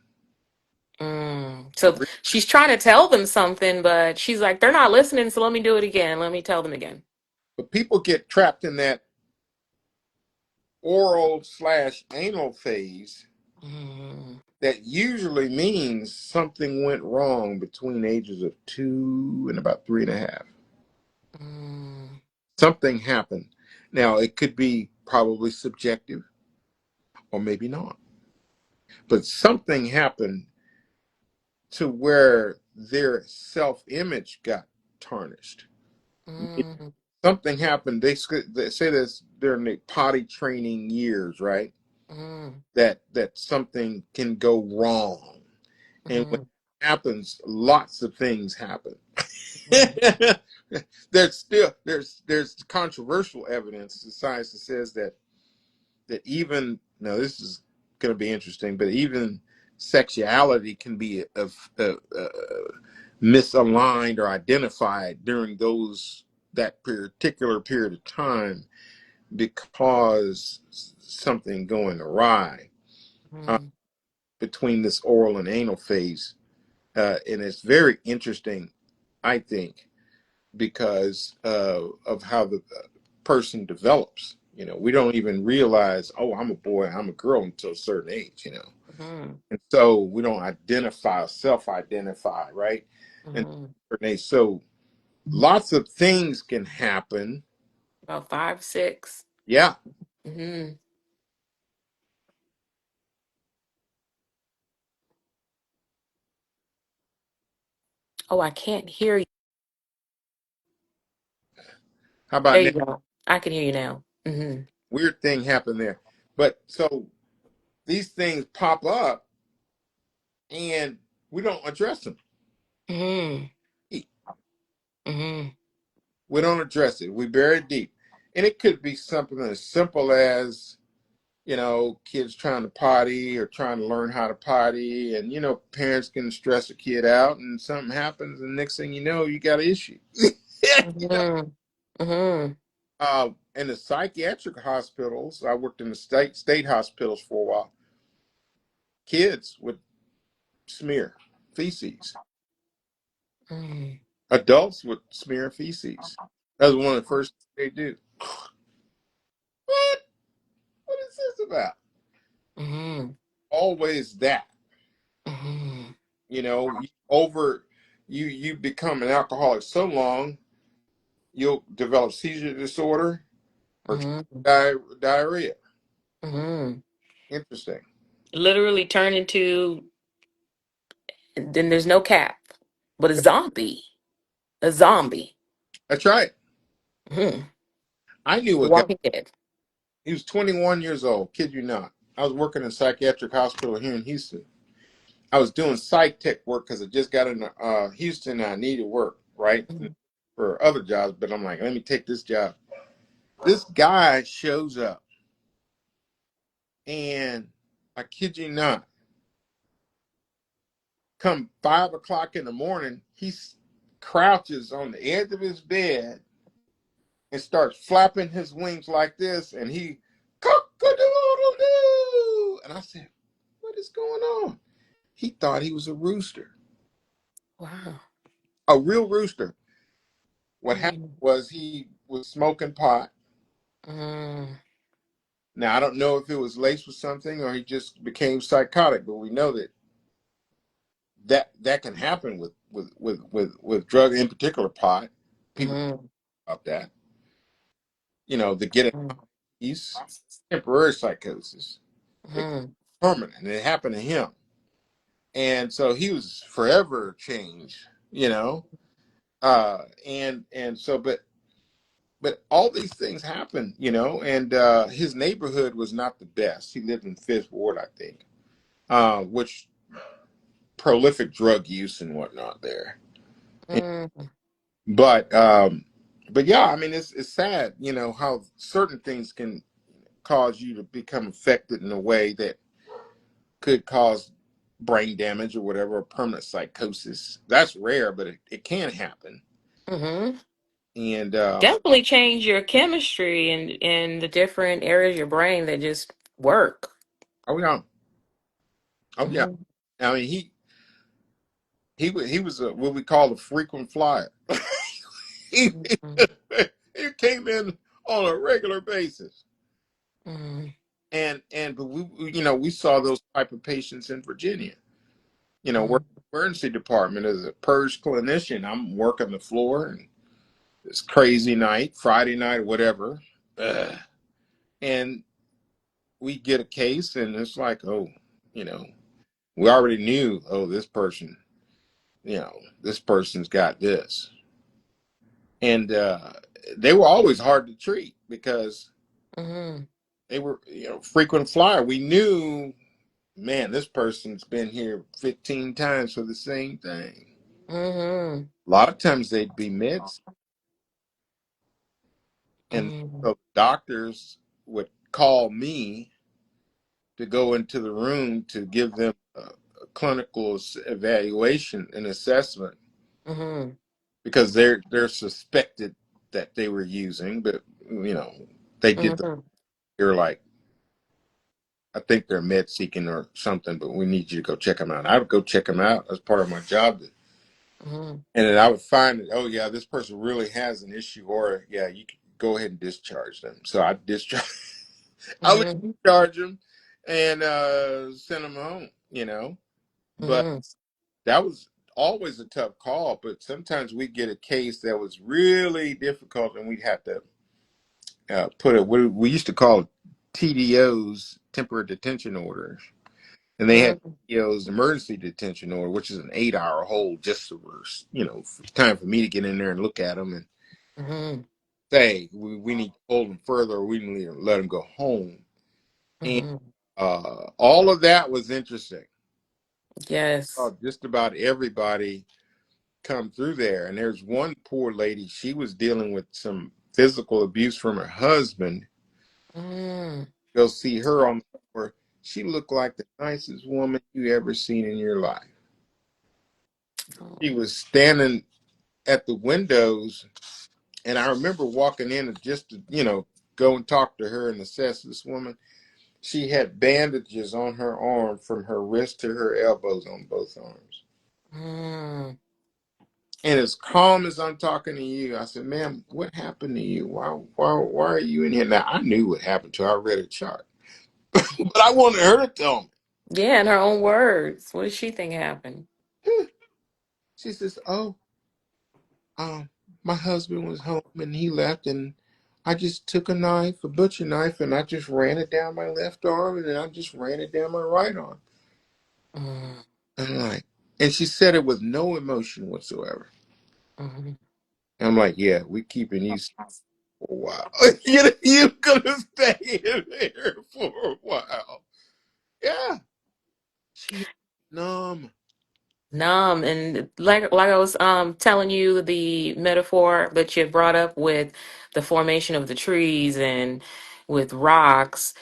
Mm. The So re- she's trying to tell them something, but she's like, they're not listening, so let me do it again. Let me tell them again. but people get trapped in that oral slash anal phase Mm, that usually means something went wrong between ages of 2 and about 3.5. mm, Something happened. Now it could be probably subjective or maybe not, but something happened to where their self-image got tarnished. mm, Something happened. They say this during the potty training years, right? mm, That something can go wrong, and when mm, it happens, lots of things happen. mm, There's controversial evidence in science that says that even now this is going to be interesting, but even sexuality can be misaligned or identified during that particular period of time because something going awry uh, mm, between this oral and anal phase, and it's very interesting, I think, because of how the person develops. You know, we don't even realize, oh, I'm a boy, I'm a girl until a certain age. You know, mm, and so we don't identify, self-identify, right? And mm. so lots of things can happen. About 5, 6. Yeah, Mm. Oh, I can't hear you. how about There now? you go. I can hear you now. Weird thing happened there. But so these things pop up and we don't address them. Mm-hmm. Mm-hmm. We don't address it. We bury it deep. And it could be something as simple as, kids trying to potty or trying to learn how to potty. And, parents can stress a kid out and something happens. And next thing you know, you got an issue. you know? Mm-hmm. Mm-hmm. In the psychiatric hospitals, I worked in the state hospitals for a while. Kids would smear feces. Mm-hmm. Adults would smear feces. That was one of the first things they do. What? What is this about? Mm-hmm. Always that. Mm-hmm. You become an alcoholic so long, you'll develop seizure disorder or Mm-hmm. diarrhea. Mm-hmm. Interesting. Literally turn into, then there's no cap, but a zombie. A zombie. That's right. Mm-hmm. I knew The a guy. Walking Dead. He was 21 years old. Kid you not. I was working in a psychiatric hospital here in Houston. I was doing psych tech work because I just got into Houston and I needed work, right? Mm-hmm. For other jobs, but I'm like, let me take this job. This guy shows up and I kid you not, come 5 o'clock in the morning, he crouches on the edge of his bed and starts flapping his wings like this, and he cock-a-doodle-doo. And I said, what is going on? He thought he was a rooster, Wow. a real rooster. What happened Mm-hmm. was he was smoking pot. Mm-hmm. Now I don't know if it was laced with something or he just became psychotic, but we know that can happen with drug, in particular pot. People Mm-hmm. talk about that. They get it. He's temporary psychosis. It's Mm-hmm. permanent. It happened to him, and so he was forever changed. And so, but all these things happen. And his neighborhood was not the best. He lived in Fifth Ward, I think, which prolific drug use and whatnot there. Mm-hmm. But yeah, I mean it's sad, how certain things can cause you to become affected in a way that could cause brain damage or whatever, or permanent psychosis. That's rare, but it can happen. Mm-hmm. And Definitely change your chemistry and the different areas of your brain that just work. oh yeah, oh yeah. Mm-hmm. I mean he was what we call a frequent flyer. he, Mm-hmm. he came in on a regular basis. Mm-hmm. And but we saw those type of patients in Virginia. Work emergency department as a purge clinician. I'm working the floor and this crazy night, Friday night or whatever. Ugh. And we get a case and it's like, oh, you know, we already knew, oh, this person's got this. And they were always hard to treat because Mm-hmm. they were, frequent flyer. We knew, man, this person's been here 15 times for the same thing. Mm-hmm. A lot of times they'd be meds, and Mm-hmm. so doctors would call me to go into the room to give them a clinical evaluation and assessment Mm-hmm. because they're suspected that they were using, but they did Mm-hmm. they're like, I think they're med seeking or something, but we need you to go check them out. I would go check them out as part of my job. Mm-hmm. And then I would find that, oh yeah, this person really has an issue, or yeah, you can go ahead and discharge them. So I discharge, I would Mm-hmm. discharge them and send them home. But Mm-hmm. that was always a tough call. But sometimes we get a case that was really difficult, and we'd have to put it. We used to call TDOs, temporary detention orders, and they had TDOs, emergency detention order, which is an 8-hour hold, just so time for me to get in there and look at them and Mm-hmm. say we need to hold them further, or we need to let them go home. And Hmm. all of that was interesting. Yes. Just about everybody come through there. And there's one poor lady, she was dealing with some physical abuse from her husband. Mm. Go see her on the floor. She looked like the nicest woman you ever seen in your life. She Oh. was standing at the windows, and I remember walking in and just to, go and talk to her and assess this woman. She had bandages on her arm from her wrist to her elbows on both arms. Mm. And as calm as I'm talking to you, I said, "Ma'am, what happened to you? Why are you in here?" Now I knew what happened to her. I read a chart, but I wanted her to tell Yeah, in her own words. What does she think happened? me. She says, "Oh, um, my husband was home and he left, and I just took a knife, a butcher knife, and I just ran it down my left arm, and then I just ran it down my right arm." Mm. I'm like, and she said it with no emotion whatsoever. Mhm. I'm like, "Yeah, we keeping you for a while. You're gonna stay in there for a while." Yeah, she numb. Numb and like I was telling you the metaphor that you had brought up with the formation of the trees and with rocks,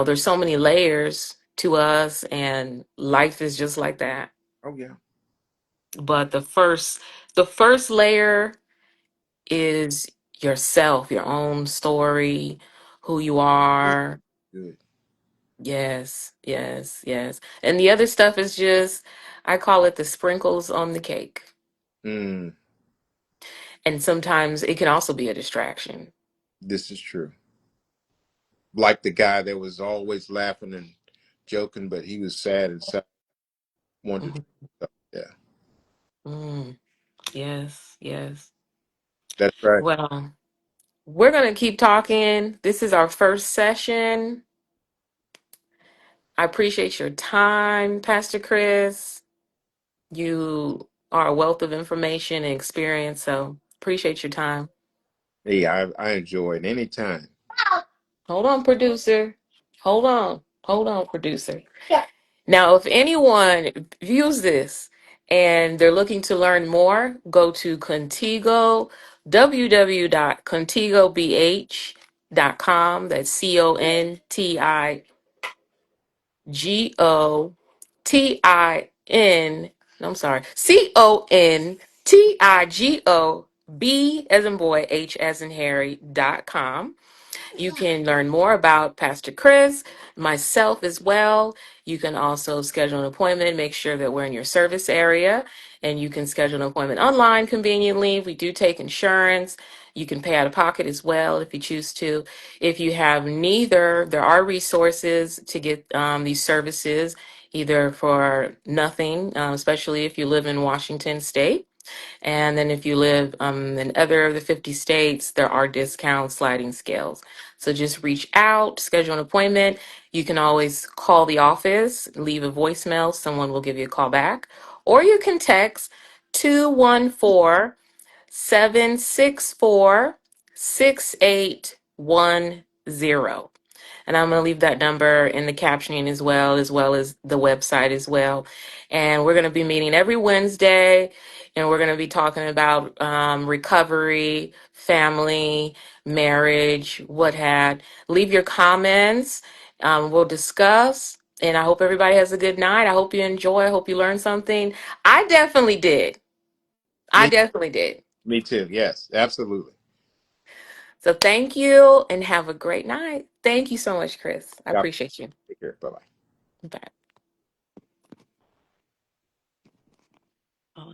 there's so many layers to us and life is just like that. Oh yeah, But the first layer is yourself, your own story, who you are. good. Yes, yes, yes. And the other stuff is just, I call it the sprinkles on the cake. Mm, And sometimes it can also be a distraction. this is true. Like the guy that was always laughing and joking, but he was sad and sad. Wanted Mhm. to, yeah, Mm, yes, yes. that's right. Well, we're going to keep talking. This is our first session. I appreciate your time, Pastor Chris. You are a wealth of information and experience, so appreciate your time. Hey, I enjoy it anytime. Hold on, producer. Hold on. Hold on, producer. Now, if anyone views this and they're looking to learn more, go to Contigo, www.contigobh.com. That's Contigo. I'm sorry, Contigo, B as in boy, H as in Harry.com. You can learn more about Pastor Chris, myself as well. You can also schedule an appointment, make sure that we're in your service area, and you can schedule an appointment online conveniently. We do take insurance. You can pay out of pocket as well if you choose to. If you have neither, there are resources to get these services either for nothing, especially if you live in Washington State. And then if you live in other of the 50 states, there are discount sliding scales. So just reach out, schedule an appointment. You can always call the office, leave a voicemail, someone will give you a call back. Or you can text 214-764-6810. And I'm going to leave that number in the captioning as well as the website as well. And we're going to be meeting every Wednesday, and we're going to be talking about recovery, family, marriage, what had. Leave your comments. We'll discuss. And I hope everybody has a good night. I hope you enjoy. I hope you learned something. I definitely did. I Me, definitely did. me too. Yes, absolutely. So thank you and have a great night. Thank you so much, Chris. I Yeah, appreciate you. take care. Bye bye. Bye. Oh,